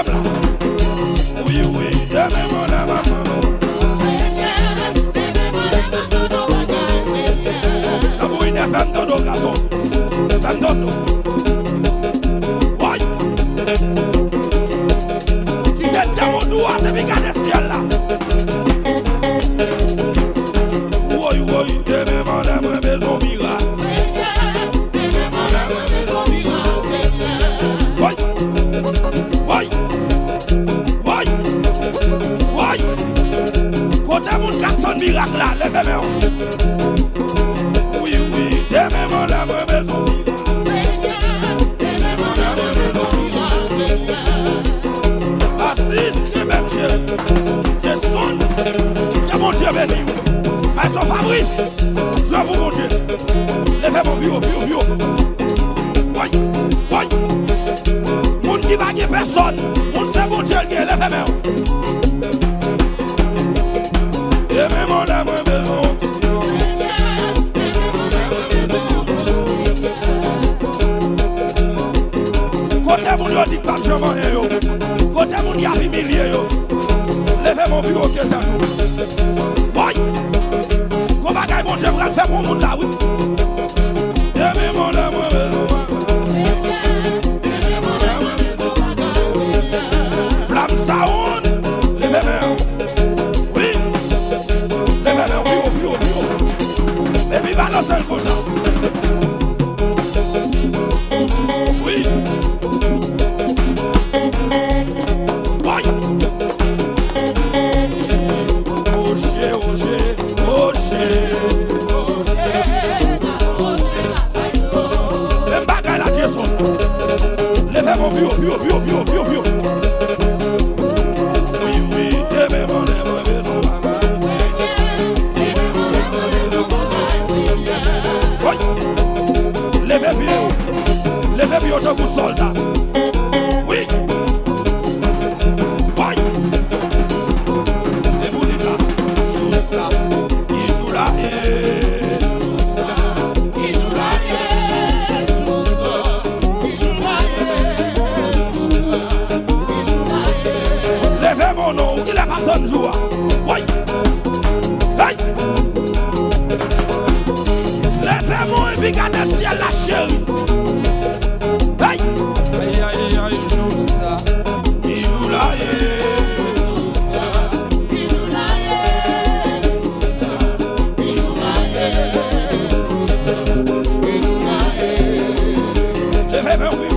peuple là. Oui, oui, demain mon maman. Femme dans nos garçons, femme dans nos. Oui. Qui t'aide dans mon doigt, de regarder le ciel là. Oui, oui, demain mon âme, maison miracle. Oui. Oui. Oui. Oui. Quand t'as mon carton miracle là, lève-moi. Demain mon âme maison Assis, même Dieu, Jason, que mon Dieu béni. Maison Fabrice, je vous mon Dieu. Levez mon bio. Oui, oui. Mon qui va gagner personne, mon c'est mon Dieu qui est levez-moi. Demain mon âme maison. Côté mon yo dit pas je mange yo. Côté mon y a humilié yo. Levez mon bureau qui est à tout. Oui. Qu'on va gagner mon Dieu pour faire pour monde là oui. Demain mon amour Flamme sound. Levez-moi. Oui. Levez-moi bureau. Et puis balance le comme ça. Oui. Levez mon bio. Oui, demain mon amour maison maman. Oui. Levez bio de vous soldat. Oui. Oui. Et vous les ça, joue ça, il joue là. Levez mon nom, il a pas de joie. Oui. Hey. Levez mon et puis gardez le ciel la chérie. Hey. Aïe, il joue ça. Il joue là. Levez mon bio.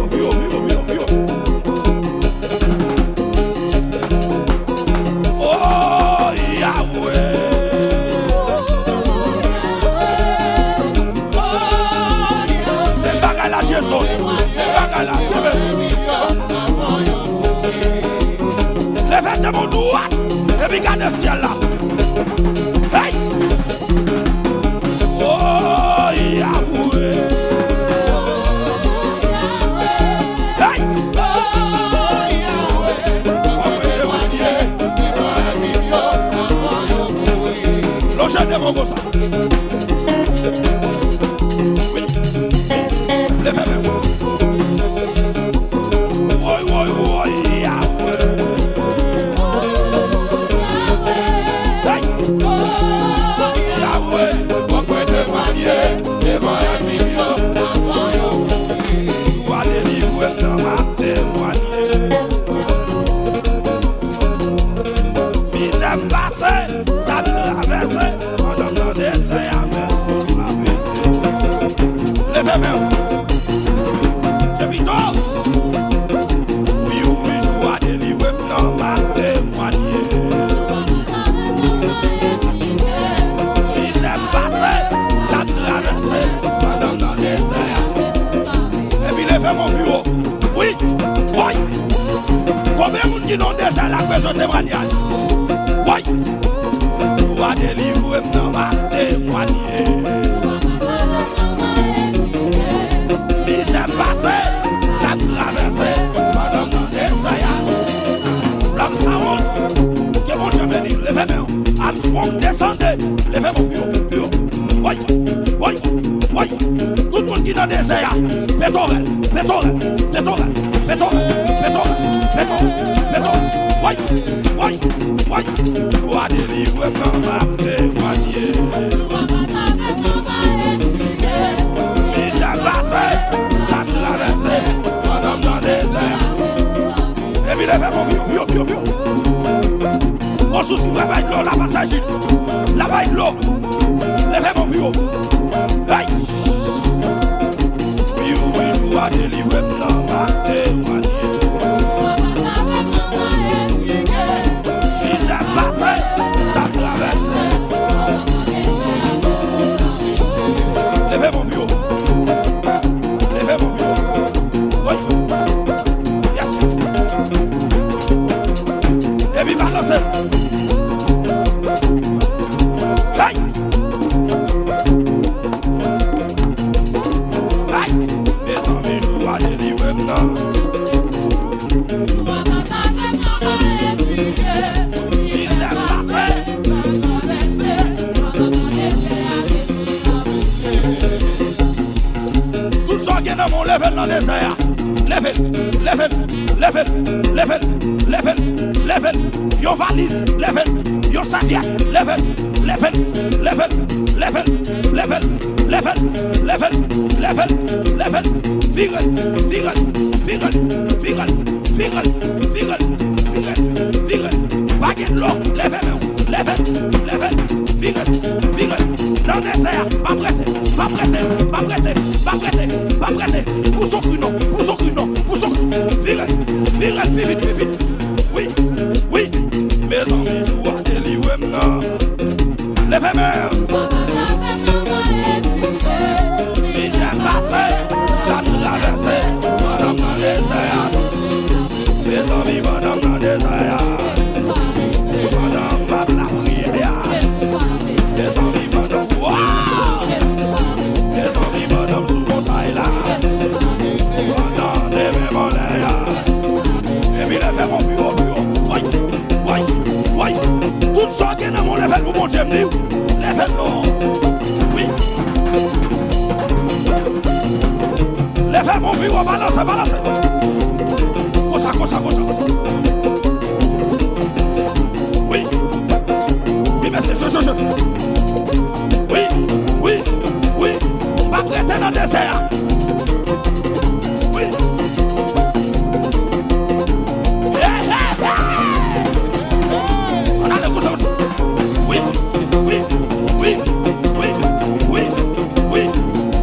Levez de mon doigt et puis gardez le ciel là. Hey! Oh, Yahweh! Hey! Longez de mon gosse. Oui. Levez-moi. Je vis tôt. Oui, je vois délivrer dans ma témoigner. Il s'est passé, ça traversé pendant le désert. Et puis levez mon bureau. Oui. Combien de monde qui n'ont déjà la question témoignage? Oui. Je vois délivrer dans ma témoigner. Passé, ça traversé, madame dans les saillards. Flamme sound, que mon Dieu béni, levez-moi. And from descendez, levez mon bureau. Oui. Oui, tout le monde qui est dans le désert, pétorel, pétorel, pétorel, pétorel, pétorel, pétorel, pétorel. Oui, oui, oui. Nous a délivré dans ma témoigner. Mais ça passé, ça traversé, pendant dans le désert. Et puis les femmes ont bio. Ressources qui préparent de l'eau, la passage, la baille de l'eau. Les femmes ont bio. Aïe. Oui, nous a délivré dans ma témoigner. Mais ça passé, ça traversé. Les femmes ont bio. Les femmes ont bio. Oui. Yes. Et puis balancez. Aïe. Aïe. Mes amis jouent à délivrer maintenant. Il s'est passé. Tout ça qui est dans mon level dans le désert. Level. Yo valise, level. Yo serviette, level. Figure. Baguette l'eau, level. Figure. Dans le désert, pas prêter. Pour son cru, non. Figure, vite. Oui. Mes amis jouent à délivrer maintenant. Levez main. Mais j'ai passé, ça traversé, madame dans le désert. Mes amis, madame dans le désert. Madame va la prière. Mes amis, madame, waouh. Mes amis, madame sous mon taille là. Madame des mêmes en l'air. Et puis les femmes ont bu. Oui. Tout ça qui est dans mon level pour mon Dieu me dit. Level non. Oui. Les femmes ont bu, on balance. Cosa. Oui. Oui, mais c'est je. Oui. Pas prêter dans le désert. Oui. On a le coup. Oui.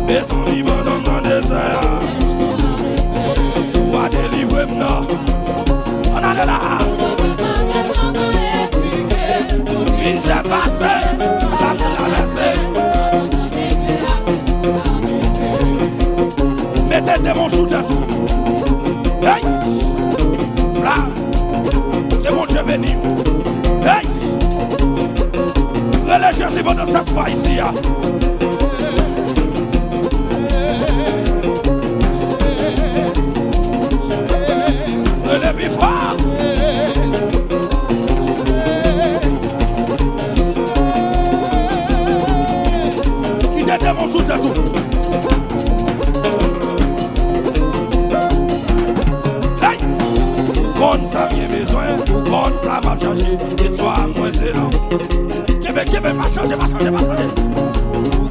Mes amis dans le désert. Joue à délivrer maintenant. On a de là. Il s'est passé, ça traversé. Mettez des bons sous de tout. Hey! Flamme! Que mon Dieu béni. Hey! Religieusement pendant cette fois ici. Relevez fort! Qui était mon sous de tout. Bon ça bien besoin, bon ça m'a changé, histoire moi c'est non. Qui veut pas changer.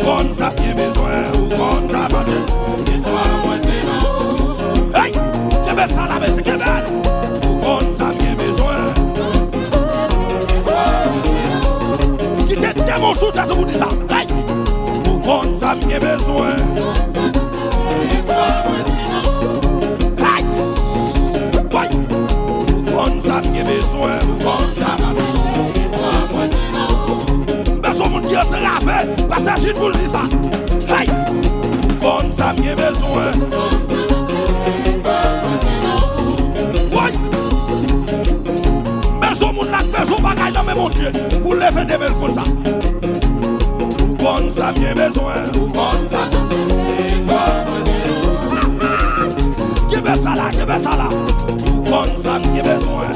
Bon ça bien besoin, bon ça m'a changé, histoire moi c'est non. Hey, qui veut ça là mais c'est qui veut. Bon ça bien besoin, histoire moi c'est non. Qui t'es mon sous vous dit ça. Hey, bon ça bien besoin, histoire moi c'est non. Hey, ouais. Bon ça m'y besoin, bon ça m'a besoin. Mais son monde qui a travaillé, passage pour le dire ça. Hey! Bon ça m'y besoin. Oui! Mais son monde n'a fait son bagage dans mon Dieu. Pour les faire des belles comme ça. Bon ça m'y besoin, bon ça m'a besoin. Qui veut ça là, bon ça m'y besoin.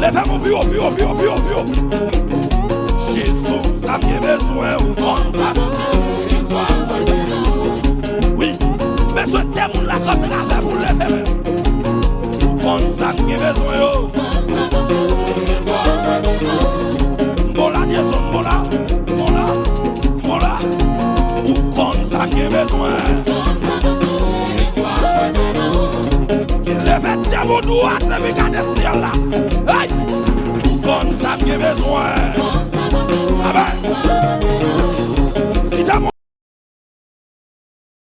Les femmes ont bu. ça qui est besoin yo. Mola Dieu mola, mola, mola. Ou comme ça qui est besoin. Qu'il lève des mots droits, lève garder ciel là. Aïe. Ou comme ça qui est besoin. Ah ben.